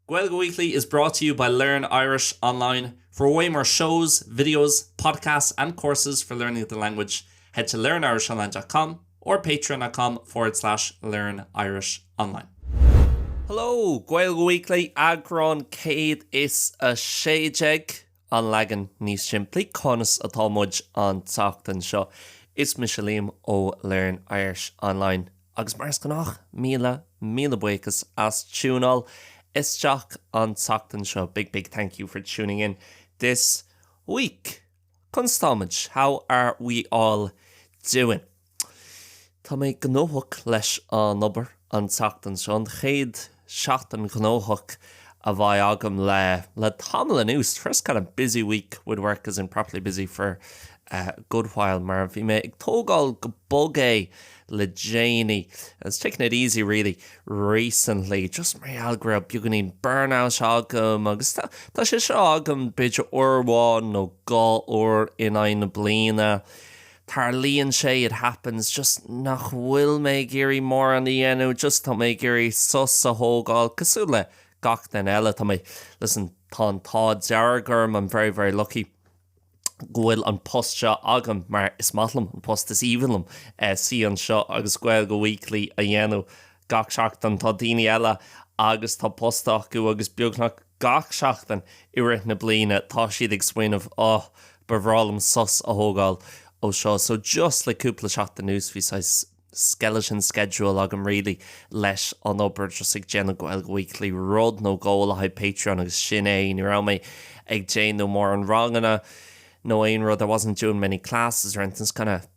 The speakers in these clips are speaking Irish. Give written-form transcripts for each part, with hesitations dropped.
Gaeilge Weekly is brought to you by Learn Irish Online. For way more shows, videos, podcasts and courses for learning the language, head to learnirishonline.com or patreon.com/learnirishonline. Hello, Gaeilge Weekly, agrón céad is a séideag an legan níos siimplí conas atá muid an teachtain seo. Is me Liam ó Learn Irish Online. Agus mars gannach míle buchas as túnal. Is Jack on Sockton Show. Big thank you for tuning in this week. Constamage, how are we all doing? Tá mé gnóthach leis an obair an Sockton Show. An chéad seachtain gnóthach a bhaid agam le tamla nús. First kind of busy week with work, as in properly busy for a good while. Mar bhí mé ag tógáil go bogé le Janie. It's taking it easy really recently. Just mar algra buganín burnout agam agus tá sé seo agam beidir orháin nó gá or in aina blina. Tar líonn sé, it happens, just nach bhfuil mé géirí mór an dhéanú, just tá mé géirí sus a hógáil cosú le gach den eile. Tá mé, listen, tá deargurm, I'm very lucky. Gwyl an postja agam, mar is matlam an post is evenlam si an seo agus Gaeilge Weekly a dhéanú gach seachtain tá daoine eile agus tá postach go agus beagnach gach seachtain uireach na bliana tá siad ag smaoinmh bhrálam sus a hógáil ó seo. So just le cúpla seachtain nús bhí skeleton schedule agam really leis an obair just ag déanú Gaeilge Weekly rud nó ggóil a Patreon agus sin é ní ra mé ag déanú mór an rangana. No, there wasn't doing many classes or anything. It's kind of a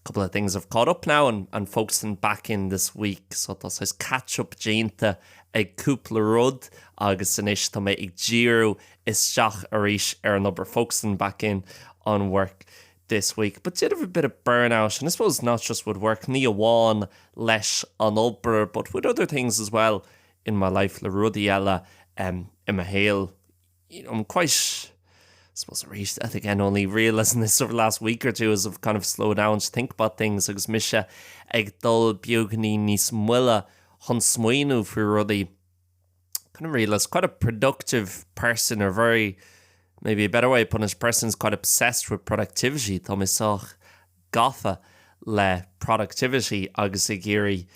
couple of things have caught up now and focusing back in this week. So that's his catch up Jainta ag cúpla rud agus inis tá mé ag díru is seach arís number focusing back in on work this week. But did have a bit of burnout, and I suppose not just with work, ní amháin leis an obair, but with other things as well in my life. Le rudí eile in my hail, I'm quite... I suppose I think again only realising this over the last week or two as I've kind of slowed down to think about things agus misha ag dul beagní níos muile hon smuoinú for rudí. Kind of realise quite a productive person, or very, maybe a better way of putting it, person's quite obsessed with productivity. Tá mé soch gafa le productivity agus ag géirí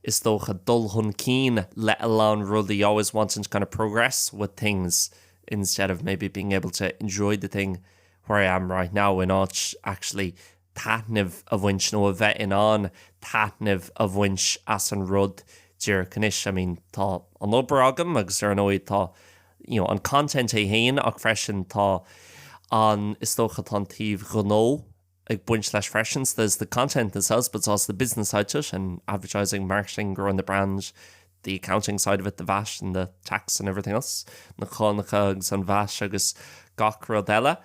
is dócha dul hon cín, let alone rudí, always wanting to kind of progress with things instead of maybe being able to enjoy the thing where I am right now and not actually tatniv of winch no a vet in on tatniv of winch as an rud dear canish. I mean tá an obair agam agus ar an óid tá an content é hain ach freshen tá an istócha tantíh gnó ag buint leis freshen. So there's the content themselves, but it's also the business side to it and advertising, marketing, growing the brand, the accounting side of it, the VAT and the tax and everything else. Na chánacha agus an VAT agus gach rud eile.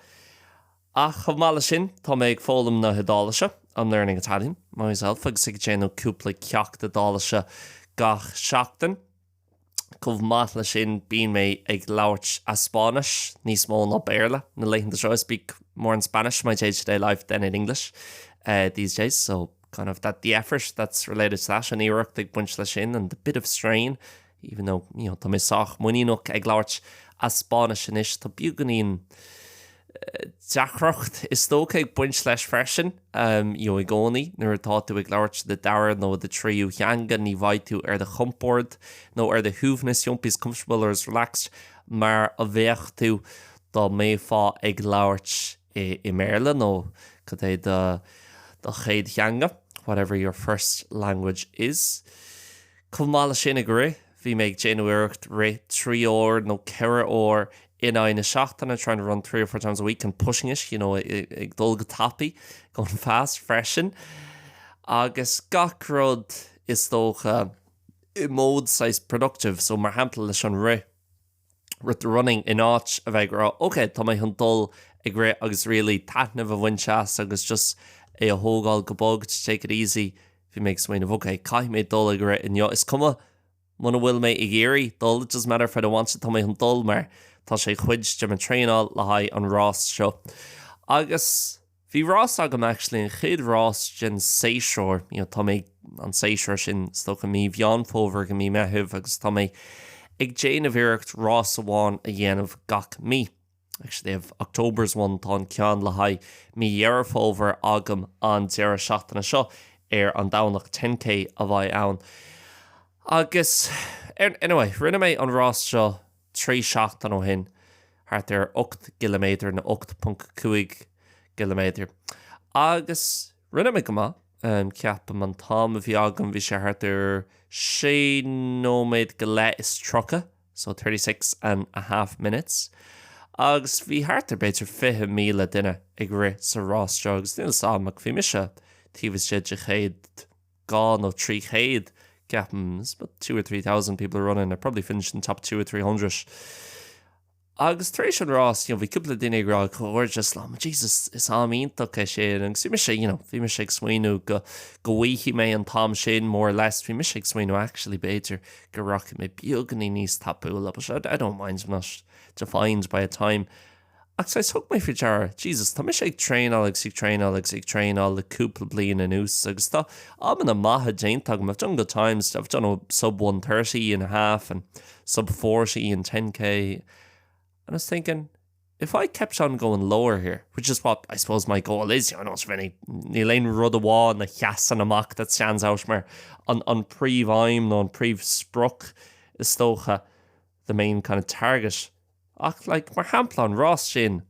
Ach chamála sin, tá mé ag fólam na hedálaise an Learning Italian myself agus ag déanú cúpla ceacht hedálaise gach seachtain. Cumh mátla sin bíon mé ag labhairt a Spanish níos mó ná béarla. Na leitheanta seo I speak more in Spanish my day-to-day life than in English these days, so kind of that the effort that's related to that and Iraq the bunch in and the bit of strain, even though tá mé soch muíach ag labhairt a Spanish inis tá buganín deachracht is tóca ag buint leis freisin i gcónaí nuair atá tú ag labhairt de dair nó de tríú cheanga ní bhaid tú ar de chumpord nó ar de thuúbhnas iompis comfortable or as relaxed, mar a bheith tú dá mé fá ag labhairt i méarla nó cad é de chéad cheanga, whatever your first language is. Cumála sin a gre, bhí mé ag déanúireacht ré 3 hour nó 4 hour in aina seachtainna, trying to run 3 or 4 times a week and pushing it, ag dul go tapaí, going fast, freshen. Agus gach rud is dócha mód size productive, so mar hampla leis an ré with the running in áit a bheith gra, okay, tá mé chun dul ag ré agus really tatnamh a bhainseas agus just a hógáil go bog to take it easy. Bhí mé ag smaoinmh, okay, cai mé dul ag ré in is cuma muna bhfuil mé ag géirí dul, it doesn't matter if I don't want it, tá mé chun dul mar tá sé chuid de an tréáil le haid an rás seo. Agus bhí rás agam actually an chéad rás gin séisiúr, tá mé an séisiúr sin stocha mí bhean fóver go mí methúh agus tá mé ag déanamh iirecht rás amháin a dhéanamh gach mí. Actually, they have October's one tá ceann le haid mí dhearfóver agam an deara seachtainna seo an dánach 10k a bhaid ann. Agus, anyway, rinne méid an rás seo trí seachtain ó hin, thart 8 km na 8.5 km. Agus, rinne méid go má, ceapam an tám a bhí agam bhí sé thart 6 nóméid go le is trocha, so 36.5 minutes. Agus bhí thart beidir 5 míle duine ag ri sa rás seo, agus níl samach bhí mise tíbhas siad de chéad gán ó trí chéad ceapam, it's about 2,000 or 3,000 people running. I probably finished in top 200 or 300. Agus tréis an rás, bhí cúpla duine rá chuir just lá, Jesus, is amíntach é sé, agus bhí me sé, bhí me sé ag smaoinú go bhuaithí mé an tám sin mór less, bhí me sé ag smaoinú actually beidir go racha mé beagganí níos tapúla, but I don't mind much defined by a time. Agus I thug mé fidear, Jesus, tá me sé ag train le cúpla bliain in ús, agus tá am na maithe déintag, I've done good times, I've done sub 130.5 and sub 40 and 10k. And I was thinking, if I kept on going lower here, which is what I suppose my goal is, it's really níl rud amháin na cheasan amach that stands out mar an príomh-aim nó an príomh-spruch is tócha the main kind of target. Ach, like, mar hampla an rás sin,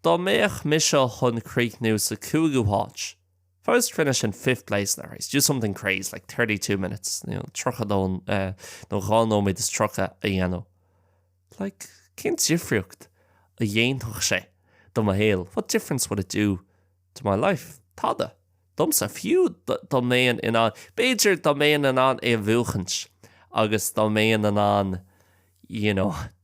dá méach miseo chun críichnú sa cúgu háit. If I was to finish in 5th place in the race, do something crazy, like 32 minutes, trocha dón, no gánóid is trocha a dhéanamh. Like, cén difriúcht a dhéantoch sé do ma héal. What difference would it do to my life? Tada. Domsa fiú do méan in an, beidir do méan in an bhuachans, agus do méan in an,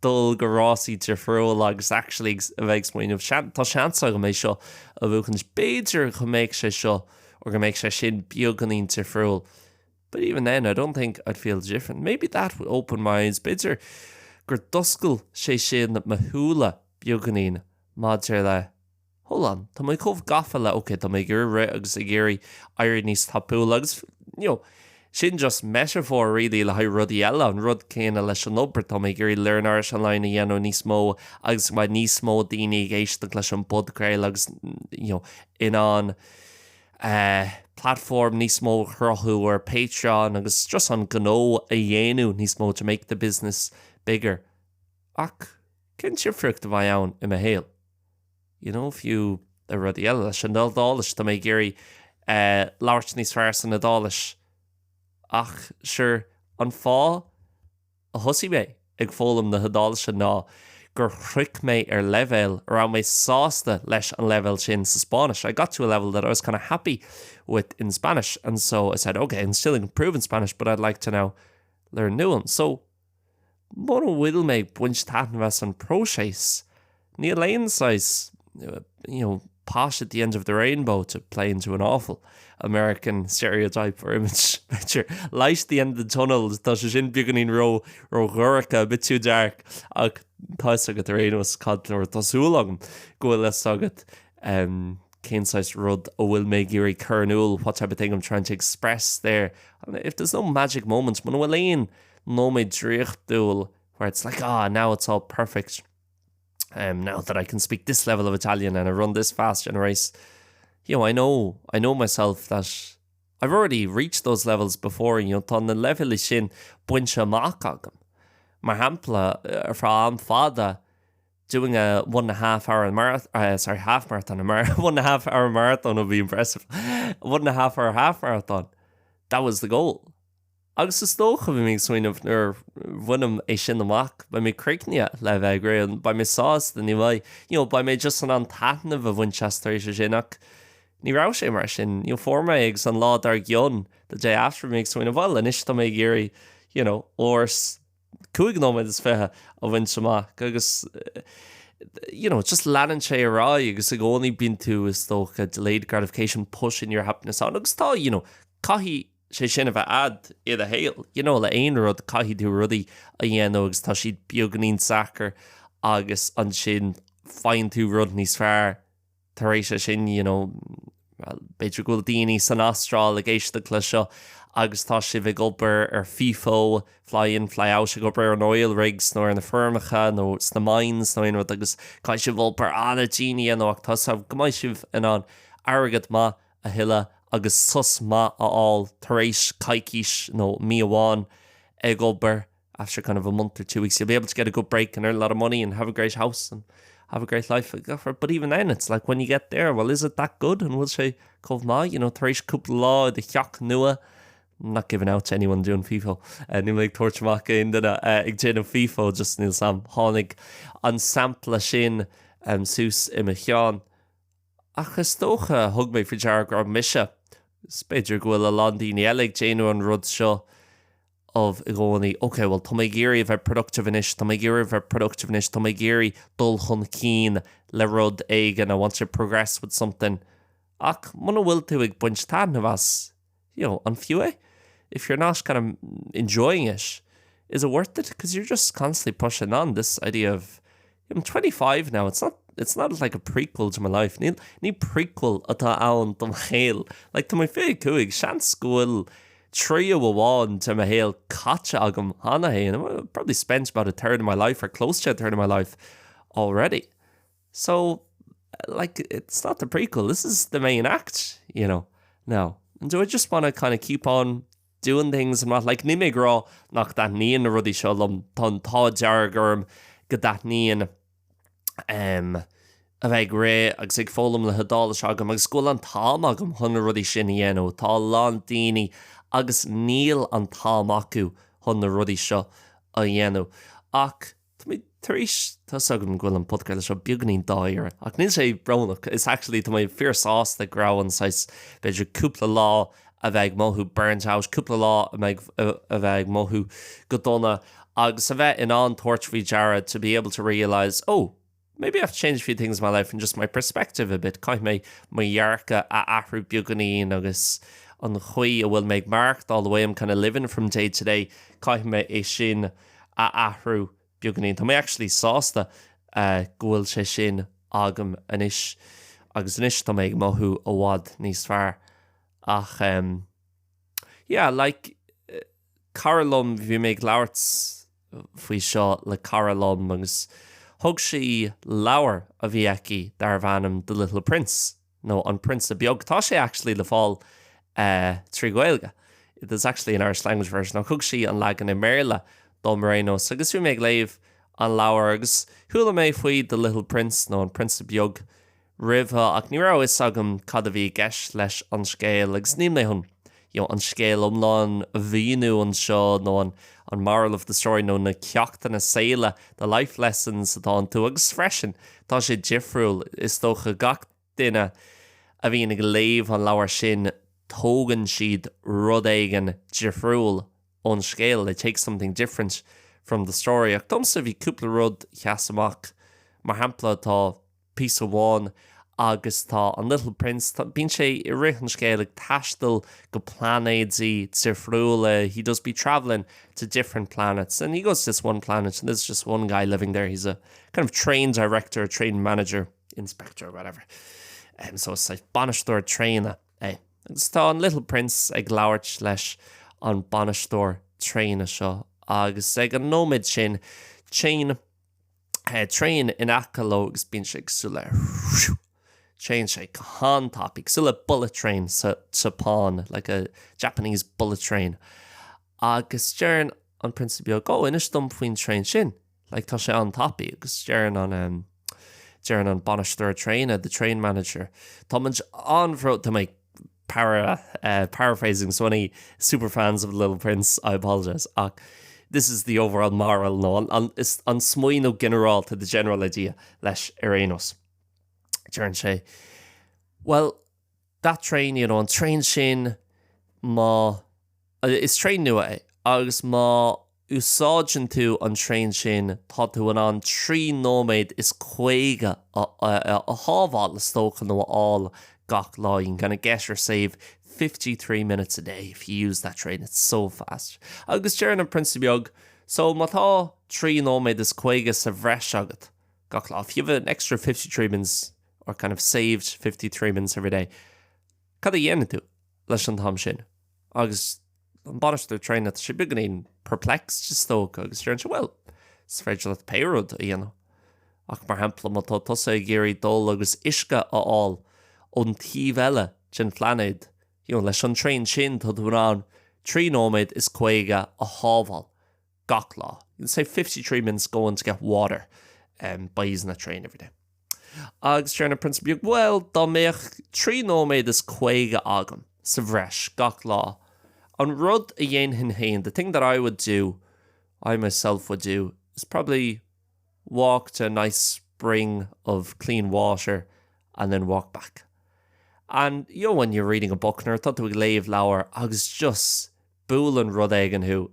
dul go rásí difriúil agus actually a bheith smaoinmh tá seansa go méid seo a bhuachans, beidir go méid sé seo or go méid sé sin beagganín difriúil. But even then, I don't think I'd feel different. Maybe that would open my eyes. Beidir gur doscail sé sin na thúla beagganín maidir le, hold on, tá mé chomh gafa le, okay, tá mé gur ri agus a géirí airí níos tapúla agus, sin just metaphor really le rudí eile an rud céine leis an obair tá mé gurí learnar an lein a dhéanú níos mó agus mai níos mó daoine géiste leis an budcréil agus in an platform níos mó chrothú or Patreon agus just an gnó a dhéanú níos mó to make the business bigger. Ach, cén sifriúcht a bhaid ann i héal? Fiú a rudí eile leis an dális tá mé gurí labhairt níos fearr san na dális. Ach, sure, an fá a thosaí mé ag fólam na dális sin ná gur chric mé level around mé sásta leis an level sin sa Spanish. I got to a level that I was kind of happy with in Spanish, and so I said, okay, I'm still improving Spanish, but I'd like to now learn new ones. So, Mono bhfuil mé buint tatan bheits an próséis. Níl aon size, posh at the end of the rainbow to play into an awful American stereotype or image. Light at the end of the tunnel, tá sé sin beagganín ro ghuracha a bit too dark. Ach, tá agad ar aonwas cadlúir tásúil agam gohfuil le sagad cén size rud ó bhfuil mé gurí carnúil, what type of thing I'm trying to express there. And if there's no magic moments, man bhfuil aon nóméid dríochtúil where it's like, now it's all perfect. Now that I can speak this level of Italian and I run this fast in a race, I know myself that I've already reached those levels before. Tá na level is sin buinte amach agam. Mar hampla frá an fada doing a 1.5 hour marathon, half marathon, 1.5 hour marathon would be impressive. 1.5 hour half marathon. That was the goal. Agus is tócha bhí mé smaoinmh nuair bhuinim é sin amach ba mé críicne le bheith gréan ba mé sás den ní bhaid, ba mé just an taitnamh a Winchester éis sin ach ní rá sé mar sin, forma ag san lá ar gionn the day after mé smaoinmh bhil an is tá mé géirí, ors 5 nóméid is fethe a bhain semach agus just leanan sé ará agus a gcónaí bíonn tú is tócha delayed gratification pushing your happiness on agus tá, caithí sé sin a bheith ad iad a héal. Le aon rud caithí tú rudaí a dhéanamh agus tá siad beagganín sacr agus an sin fáin tú rud níos fearr tar éis sin, beidir go daoine san astráil a géiste le seo agus tá si bheith gobar ar FIFO, fly in, fly out, si gobar an oil rigs nó ar na firmacha nó sna mines nó inrad agus cai si bhilpar anna Genie nó ach tá sab gomáid sibh in an agad ma a hiile agus sus ma aáil taréis caicís nó mí amháin ag gobar after kind of a month or 2 weeks. You'll be able to get a good break and earn a lot of money and have a great house and have a great life. But even then, it's like when you get there, well, is it that good? And we'll say, Cove Ma, taréis cúpla lá the cheach nua. I'm not giving out to anyone doing FIFO. Níl ag tuairteach in duna ag déanamh FIFO, just níl sam tháinig an sampla sin sús I cheann. Achas tócha thug mé faoi dearg ar mise. Spéidir gohfuil a landíine eile ag déanú an rud seo of gcónaí, okay, well, tá mé géirí bheith productive inis, tá mé géirí bheith productive inis, tá mé géirí dul chun cín le rud ag and I want to progress with something. Ach, muna bhfuil tú ag buint tan na bhas, an fiú if you're not kind of enjoying it, is it worth it? Because you're just constantly pushing on this idea of, I'm 25 now, it's not like a prequel to my life. Ní prequel atá ann dom héal. Like, to my fé cuaig, sean school trío bháin to my héal caite agam hana hain. I probably spent about a third of my life or close to a third of my life already. So, like, it's not the prequel. This is the main act, now. And do I just want to kind of keep on doing things and not like ní mé grá nach that níon na rudí seo lom tá deargurm go that níon a bheith ré agus ag fólam le hedála se agam agus scóil an tám agam chun na rudí sin dhéanú tá lán daoine agus níl an tám acu chun na rudí seo a dhéanú ach taréis tá agam ghfuil an podcast seo beagnaí dáire ach níl sé bronnach is actually tá mé fear sás le grahan sais beidir cúpla lá a bheith mothú burnt out cúpla lá a bheith mothú go donna agus a bheith in an torch fao deara to be able to realise, maybe I've changed a few things in my life and just my perspective a bit. Caiith mé dhearcha a ahrú beagnaí agus an chuí a bhfuil méid marked all the way I'm kind of living from day to day. Caiith mé é sin a ahrú beagnaí. Tá mé actually sásta gohfuil sé sin agam inis agus inis tá mé mothú a bhád níos fearr. Ach, like, Carolum bhí méid leabhart faoi seo le Carolum agus thug sí leabhar a bhí aici dar bhanam The Little Prince. No, an Prince a beag. Tá sé actually le fáil trí Gaeilge. It is actually an Irish language version. Thug sí an legan I Merla dom Morenos. Agus bhí méid léamh an leabhar agus thula mé faoi The Little Prince, no, an Prince a beag. Ribha ach ní rah is agam cad a bhí geis leis an scéal agus ní mé hun an scéal omláin a bhíú an seo nó an moral of the story nó na ceachta na saoile the life lessons atá an tú agus freisin tá sé difriúil is tócha gach duine a bhíon ag léamh an leabhar sin tógan siad rud éigen difriúil ón scéal. They take something different from the story. Ach domsa bhí cúpla rud cheasamach mar hampla tá piece of one agus tá an Little Prince bín sé I rihan scéal ag taistil go planéidí difriúil. He does be travelling to different planets and he goes to this one planet and there's just one guy living there. He's a kind of train director, train manager, inspector or whatever. So it's like Bannister trainer. Agus tá an Little Prince ag labhart leis an Bannister train seo agus ag an nóid sin train in Acaló agus bín sé agsúla train sé cahan topic agsúla bullet train sa Japan, like a Japanese bullet train agus dearan an Prince beag inis dom faoin train sin like tá sé an topic agus dearan an Bannister train the train manager tá man anbhró to make paraphrasing so any super fans of Little Prince I apologize. This is the overall moral no an smuoinú general to the general idea leis Arenos. Dearan sé well that train an train sin má is train nua agus má úsáidjin tú an train sin tá tú an trí nóméid is chuige a hábháil le stócha nó all gach lá. You can kind of get or save 53 minutes a day if you use that train. It's so fast. Agus dearan an Prince beag so má tá trí nóméid is chuige sa bhreis agat gach lá. If you have an extra 53 minutes or kind of saved 53 minutes every day, cad a dhéanamh tú leis an tam sin agus an banisteir tréine sé beganín perplex just tóg agus sé well, is féidir le péród a dhéanamh. Ach mar hempla má tá tusa géirí dul agus isce áil ón tíomh sin flanéid. Leis an tréin sin tá dúrán 3 nóméid is cuaige a hábháil gach lá. You can say 53 minutes going to get water by using a train every day. Agus tréna principú, well, dá méach 3 nóméid is cuaige agam sa bhreis gach lá. An rud a dhéanamh hain, the thing that I would do, I myself would do, is probably walk to a nice spring of clean water and then walk back. And when you're reading a book, nar tá tú léamh leabhar agus just búlan rud éigen hu,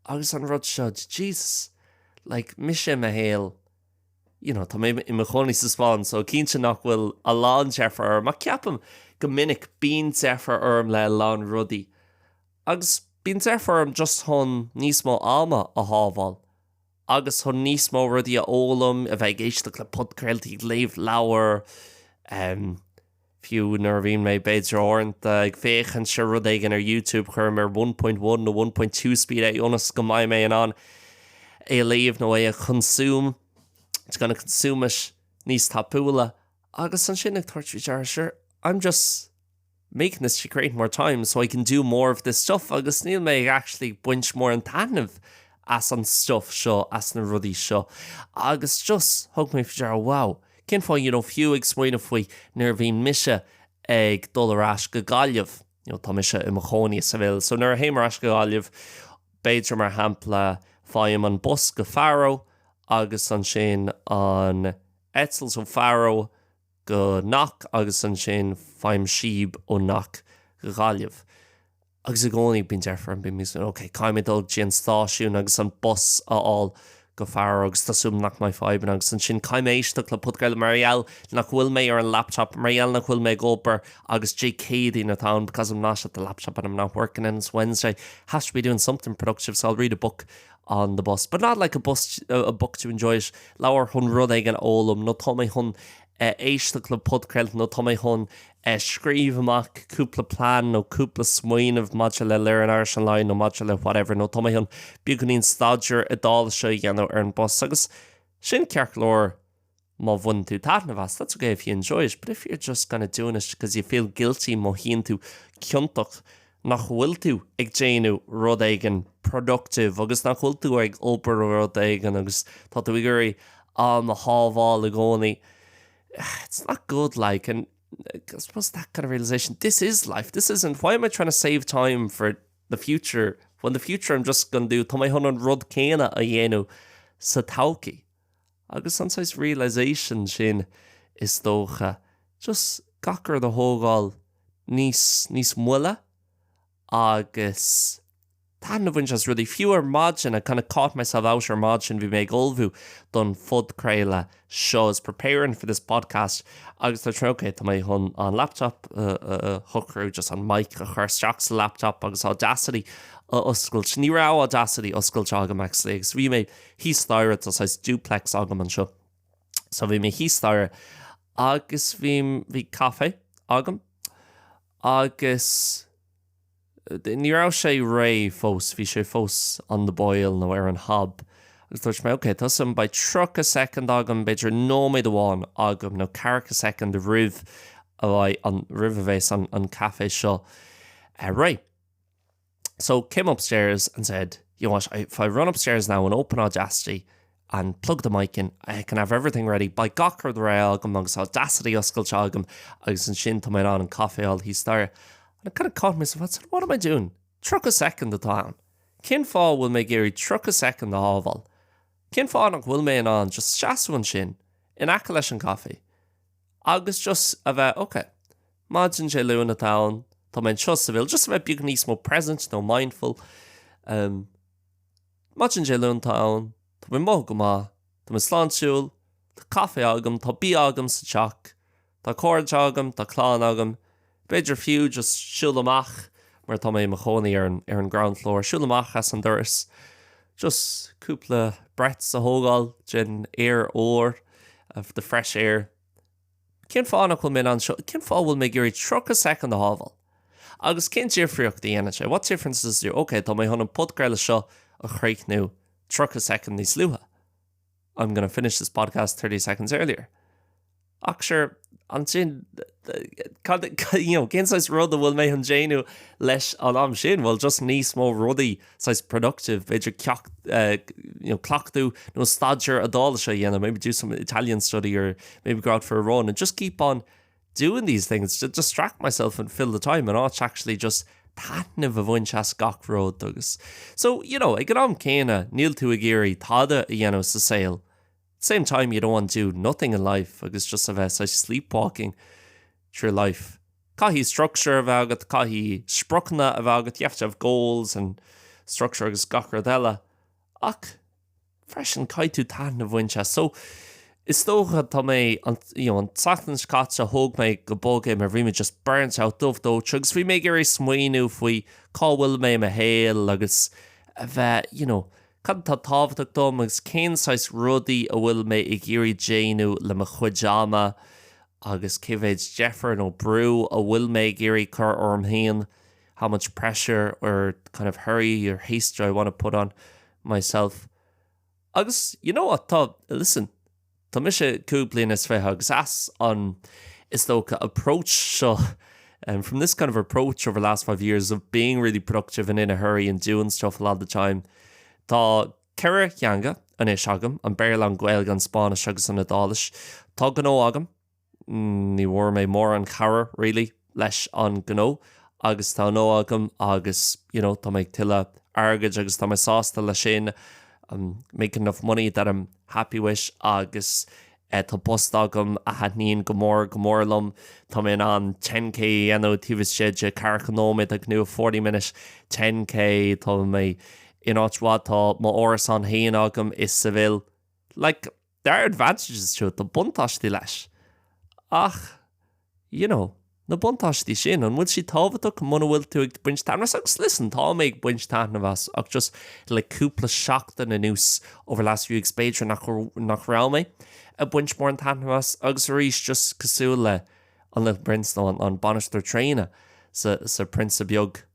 agus an rud seo, Jesus, like, mise me héal, tá mé I mo choní sa spáin, so cínte nach bhfuil a lán teafar orm, a ceapam go minic bín teafar orm le lán rudaí. Agus bín teafar orm just hon níos mó alma a hábháil, agus hon níos mó rudaí a ólam, a bheith géisteach le podcréiltaí léamh leabhar, fiú nar bhíon mé beidir orint ag féchan se rud éigen ar YouTube chuir mar 1.1 nó 1.2 speed ionas go maiid mé an é léomh nó é a consume. It's going to consume it níos tapúla. Agus an sin ag tuairt dear, sure, I'm just making this to create more time so I can do more of this stuff. Agus níl mé actually buint mór an tanmh as an stuff seo, as na rudaí seo. Agus just thug mé dear, wow. Cén fá, fiú ag smaoine faoi nar bhíon mise ag dul arás go gaiamh. Tá mise I mo choní sa bhfuil. So nar héim arás go gaiamh, beidir mar hampla fáim an bus go Faro, agus an sin an Etzels ó Faro go Knock, agus an sin fáim siab ó Knock go gaiamh. Agus a gcónaí bín dearfar an bíon mís, okay, caiimid dul gin stáisiún agus an bus áil go Faro agus tasúm nach mai fáiban agus an sin caiiméisteach le podcréil Marielle nach bhfuil mé ar an laptop, Marielle nach bhfuil mé gobar agus JK in a town because I'm not at the laptop and I'm not working and it's Wednesday. Has to be doing something productive, so I'll read a book on the bus, but not like a book to enjoy it. Lawer hun rud éigen ólam, no tá mé hun éisteach le podcréil, no tá mé hun scríomh amach cúpla plán nó cúpla smaoinemh maidir le léir an airs an lein nó maidir le whatever, nó tá mé hun beagnaín staidir a dáil seo dhéanamh ar an bus agus sin ceart leir má bhain tú tána bhas. That's okay if you enjoy it, but if you're just kind of doing it because you feel guilty má híonn tú ciúntach nach bhfuil tú ag déanú rud éigen productive agus nach bhfuil tú ag obair rud éigen agus tá tú gurí am a hábháil a gcónaí. It's not good, like, and I suppose that kind of realization, this is life, this isn't, why am I trying to save time for the future when the future I'm just going to do tá mé hun an rud céine a dhéanú sa tauci. Agus sometimes realization sin is dócha just gachar the hógáil níos muile agus tan of just really fewer margin. I kind of caught myself out or margin we make olvu done fud creile shows preparing for this podcast. Agus the okay to my hun on laptop hooker just on mic a her stocks laptop agus Audacity uskel nírá Audacity uskel jogam actually so we may he started to size duplex agam an show so we may he started agus vi cafe agam agus Nírá sé ré fós, bhí sé fós an the boil nó ar an hab. Agus dúirt mé, okay, tá sem by truck a second agam beidir nóméid amháin agam nó carach a second a rih a bhaid an rih a bheits an cafe seo. Right. So came upstairs and said, you know what, if I run upstairs now and open Audacity and plug the mic in, I can have everything ready. By gachar the rail agam agus Audacity oscail agam agus an sin tá mé an cafe all he started. I kind of caught myself, I said, what am I doing? Truck a second the town. Cin fá will me géirí truck a second the hábháil. Cin fá nach bhfuil mé an just seaasúin sin in aice leis an cafe. Agus just a bheith, okay, máidin sé luúin na town, tá mé seo sa bhfuil, just a bheith beag níos mó present, no mindful. Máidin sé luúin town, tá mé mó go má, tá mé sláintiúil, tá cafe agam, tá bí agam sa teach, tá cóid agam, tá clán agam, beidir fiú just siúil amach mar tá mé mo chonaí ar an ground floor siúil amach as an doras just cúpla brets a hógáil gin air ór of the fresh air. Cin fá nach bhfuil mé an seo, cin fá bhfuil mé gurí truck a second a hábháil Agus cén tíorfriocht dhéana sé. What difference is there? Okay, tá mé hon an podcastile seo a chréic nó truck a second níos luha. I'm going to finish this podcast 30 seconds earlier. Ach sure, an sin, cén rud a bhfuil mé an déanú leis an am sin, well, just níos mó rudaí sais productive, beidir clochtú nó stadir a dála sé dhéanam, maybe do some Italian study or maybe go out for a run and just keep on doing these things to distract myself and fill the time and not actually just táitnimh a bhain seas gach ród agus. So, ag an am céine, níl tú a géirí tada a dhéanamh sa saoil. Same time, you don't want to do nothing in life, agus just a bheith sleepwalking through life. Caithí structure a bheith agat, caithí sprocna a bheith agat, you have to have goals and structure agus gachar eile. Ach, freisin caiith tú táitnimh bhain seas. So, is tócha tá mé an tatan scát a thug mé go bógé mar bhí mé just burnt out dubh dóit, agus bhí mé gur smaoinú faoi cáhfuil mé a héal agus a bheith, cad tá tábhaach dom agus céanáis rudaí a bhfuil mé i ggéirí déanú le mo chuideama agus cibhéid Jeffar nó brú a bhfuil mé géirí chur orm haon, how much pressure or kind of hurry or haste do I want to put on myself. Agus, what, listen, tá mi sé cúblin is fé agus as an is tócha approach seo, from this kind of approach over the last 5 years of being really productive and in a hurry and doing stuff a lot of the time, tá ceire cheanga an is agam an béil an ghail gan Spáinis agus an adális. Tá gnó agam, ní bhór mé mór an chara, really, leis an gnó, agus tá nó agam agus, tá mé tuile argad agus tá mé sásta le sin, making enough money that I'm happy with, agus tá post agam a hadníon gomórlam, tá mé an 10k tíbhis séide carcanóid ag nu 40 minutes 10k, tá mé inátá má óras an haon agam is sa bhil. Like, there are advantages to it, the buntáistí leis. Ach, na buntáistí sin, an bhfuil si tábhaach muna bhfuil tú ag buint tanras agus listen, tá méid buint tanras ach just le cúpla seachtain na nús over last few weeks beidir nach railmé a buint mór an tanras agus rís just cosú le an le Brinstone an Bannister tréine sa Prince of Beag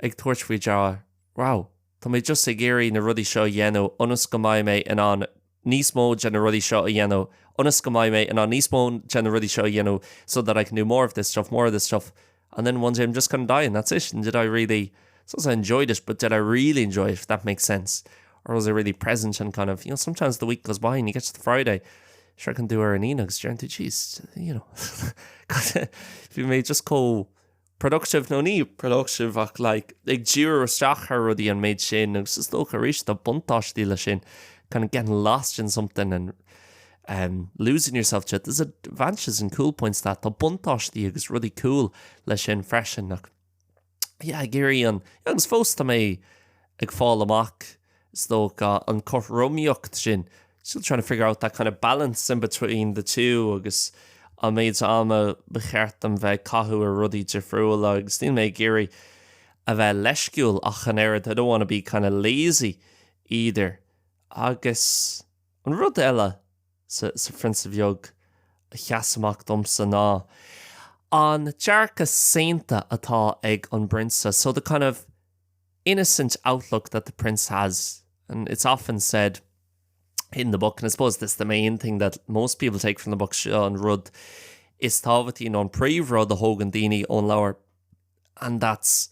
ag tuairt faoi deara, wow, tá mé just ag géirí na rudí seo dhéanú ionas go mbeidh mé in an níos mó de na rudí seo a dhéanú ionas go mbeidh mé in an níos mó de na rudí seo a dhéanú so that I can do more of this stuff, and then one day I'm just going to die and that's it. And did I really, I enjoyed it, but did I really enjoy it, if that makes sense? Or was I really present and kind of, sometimes the week goes by and you get to the Friday, sure I can do her an Enox, geez, if you may just go productive no ní productive ach like ag dúr isteach ar rudí an méid sin agus is tócha rís the buntáistí le sin kind of getting lost in something and losing yourself to it. There's advantages and cool points that the buntáistí agus rudí cool le sin freisin ach géirí an agus fós tá mé ag fáil amach is tócha an chomíocht sin, still trying to figure out that kind of balance in between the two agus a méid ama becheart an bheith cathú a rudí defriúil agus tíon mé géirí a bheith leisciúil ach an airad. I don't want to be kind of lazy either. Agus an rud eile sa Prince of Beag a cheasamach domsa ná an dearcha sainta atá ag an Brinsa. So the kind of innocent outlook that the prince has, and it's often said in the book, and I suppose this is the main thing that most people take from the book on Rud, is tábhachtí an príomhrud a Hogan Dini on lower, and that's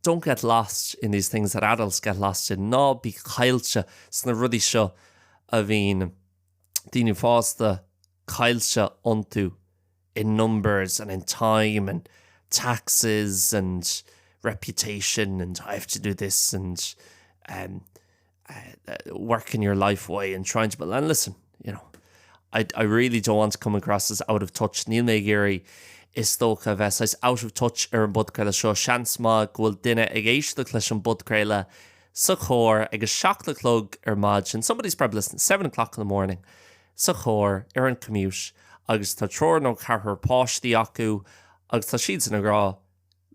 don't get lost in these things that adults get lost in. No, be chailte sna rudí seo a bhín Dini fásta chailte onto in numbers and in time and taxes and reputation and I have to do this and working your life away and trying to, but and listen, I really don't want to come across as out of touch. Níl mé géirí is tócha bheith out of touch ar an budcréile seo seans má ghfuil duine ag éisteach leis an budcréile sa chóir agus 7:00 ar maid, and somebody's probably listening 7 o'clock in the morning sa chóir ar an commute agus tá tror nó carthar páistí acu agus tá siad san agrá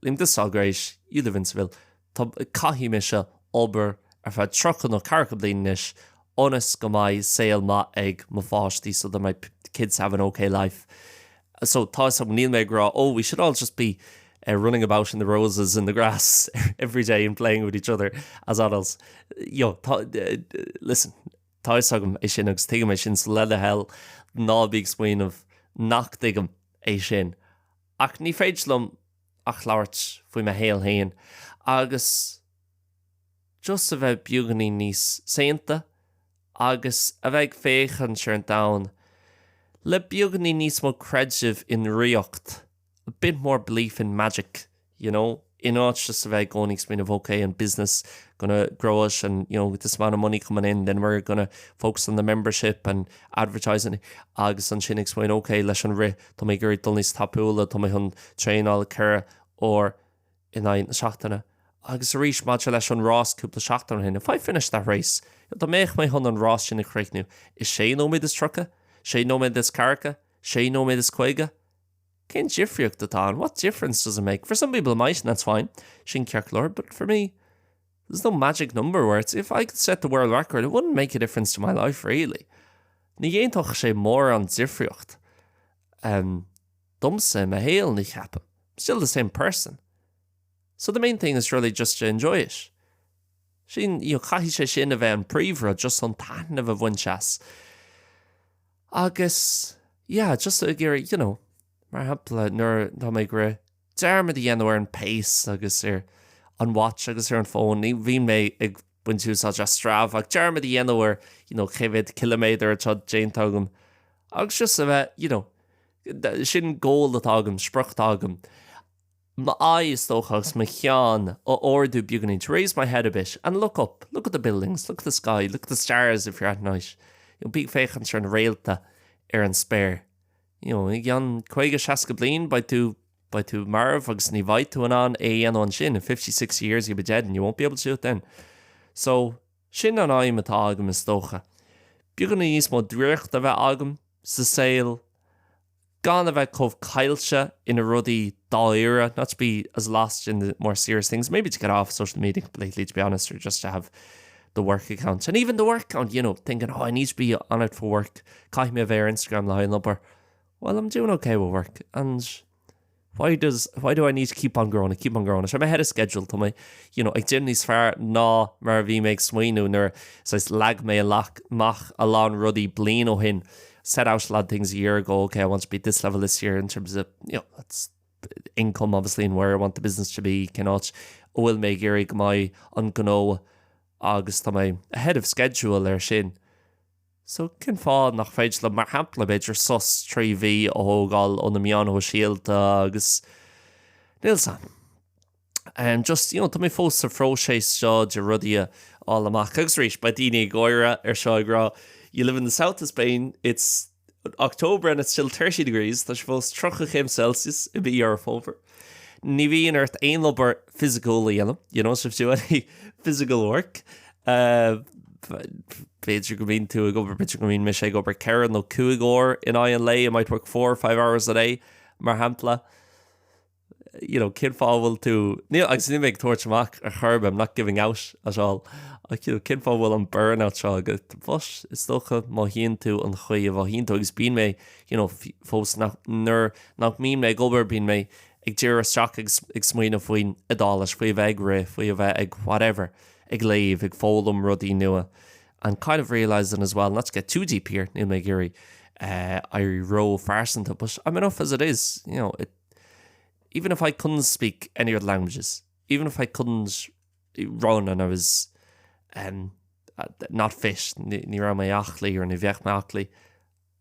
lim this all great, you live in Seville, tá caithí me se obair ar fad trochan nó carcha blianis honest go mai sail ma ag ma fáistí so that my kids have an okay life. So tá some níl me gra, we should all just be running about in the roses in the grass every day and playing with each other as adults. Listen, tá sagam é sin agus tuigim é sin le a hell ná bíag smaoin of nach tuigim é sin. Ach ní féidlumm ach labhairt faoi me héal hain agus just a bheith beaganí níos saonta agus a bheith féchan sear an domhan le beaganí níos mó creidimh in riocht, a bit more belief in magic, you know. It's just a bheith going explain of okay in business gonna grow us and with this amount of money coming in then we're gonna focus on the membership and advertising agus an sin explain okay leis an ri to make gurí dul níos tapúla to mé hun train all cura or in ein seachtainna agus a ríis máte leis an rás cúpla seachtainna hin. If I finish that race to méich mé hun an rás sin na creiicniú is sé nóméid is trucha, sé nóméid is carcha, sé nóméid is coige. Cén difriocht atá, and what difference does it make? For some people it might, and that's fine. Sin ceart lord, but for me, there's no magic number where it's if I could set the world record, it wouldn't make a difference to my life, really. Ní dhéontoch sé mór an difriocht. Dumsa ma héal ní cheapam. Still the same person. So the main thing is really just to enjoy it. Sin, caithí sé sin a bheith an príomhra just an táin of a bhainseas. Agus, yeah, just a géir, mar hapla nuair tá mé gur dearmad a dhéanamh an pace agus an watch agus an phone. Ní bhí mé ag buintú sa just straf ag dearmad a dhéanamh chéad kilometer atá déantágam. Agus just a bheith, sin ggóil atágam, spruchtágam. My eye is stochas, my chean, or ordu beginning to raise my head a bit and look up. Look at the buildings, look at the sky, look at the stars if you're at night. Big féchan ar an réalta an spare. Ig an chuige seaca bliain by tú marv agus ní bhaid tú an an sin in 56 years you'll be dead and you won't be able to do it then. So sin an aim atá agam is stocha. Began níos mó dríocht a bheith agam sa saoil gan a bheith chomh cailse in a rudí dáire, not to be as lost in the more serious things, maybe to get off social media completely, to be honest, or just to have the work account. And even the work account, thinking, I need to be on it for work. Caith me a bheith Instagram line number. Well, I'm doing okay with work, and why do I need to keep on growing? I'm ahead of schedule to me. Ag dyn níos fearr ná mar bhí méid smaoinú nuair says lag mé mach a lán rudí blian ó hin. Set out a lot of things a year ago. Okay, I want to be at this level this year in terms of, that's income obviously and where I want the business to be. Cannot will make Eric my ungno August to my ahead of schedule there sin. So cin fád nach féidir le mar hampla beidir sus 3V ó gáil ó na mian ó síalta agus Nilsan. And just, tá mé fós sa fróséis seo de rudia all amach agus rís ba daoine goire seo gra. You live in the south of Spain, it's October and it's still 30 degrees. Tá supposed 30 Celsius a bit Europe over. Ní bhí an earth ein lobar physical dhéanam, so if you do any physical work, Beidir go bhíonn tú go beidir go bhíonn me sé go bar ceann nó cuaigóir in an lei, I might work 4 or 5 hours a day, mar hampla. Cin fábhfuil tú, agus ní méid tuairt a churb, I'm not giving out at all. Cin fábhfuil an burnout seo go bus is stocha má híonn tú an chuí a bh híonn tú agus bíon mé, fós nach míon mé gobar bíon mé ag dtíir isteach ag smaoineh faoin a dálas faoi bheith ri, faoi bheith ag whatever, ag léamh, ag fólam rudí nua. And kind of realising as well, not to get too deep here, Neil McGeary, I row farsanta, but I'm enough as it is. Even if I couldn't speak any other languages, even if I couldn't run and I was not fit, ní ra mé achlaí or ní bheith mé achlaí,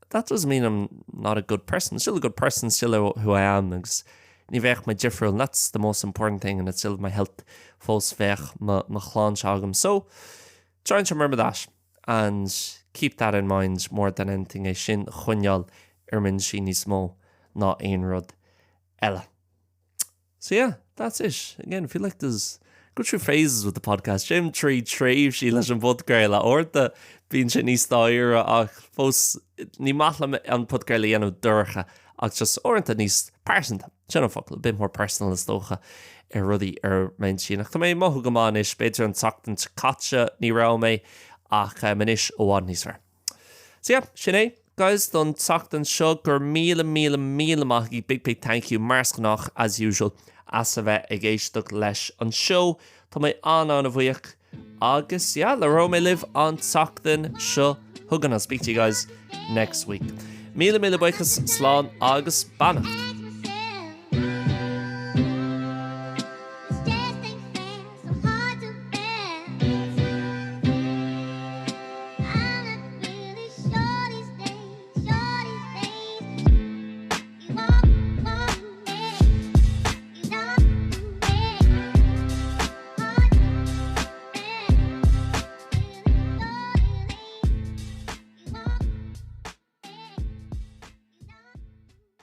that doesn't mean I'm not a good person. I'm still a good person, still who I am. Agus ní bheith mé difriúil, and that's the most important thing, and it's still my health fós bheith má chláin seagam. So, trying to remember that and keep that in mind more than anything. Sin chuineal min sin níos mó ná aon rud eile. So yeah, that's it. Again, I feel like there's go through phases with the podcast. Jim trí tréimh sí leis an podcastgaile orta bíonn sin níos dáire ach fós ní maithla an podcastgaile dhéanamh dúrcha ach just orintanta níos persanta. Sin focail a bit more personal is dócha rudí main sin. Ach tá mé mothú go máin is beidir an tachtant caite ní ra mé ach manis óháin níos fearr. So yeah, sin é. Guys, don tachtant seo gur míle big thank you mars nach as usual. as a bheith ag éisteach leis an show. Tá mé an a bhuiach agus, yeah, le ró mé live an tachtain seo. Hugan, I'll speak to you guys next week. Míle buchas slán agus bannacht.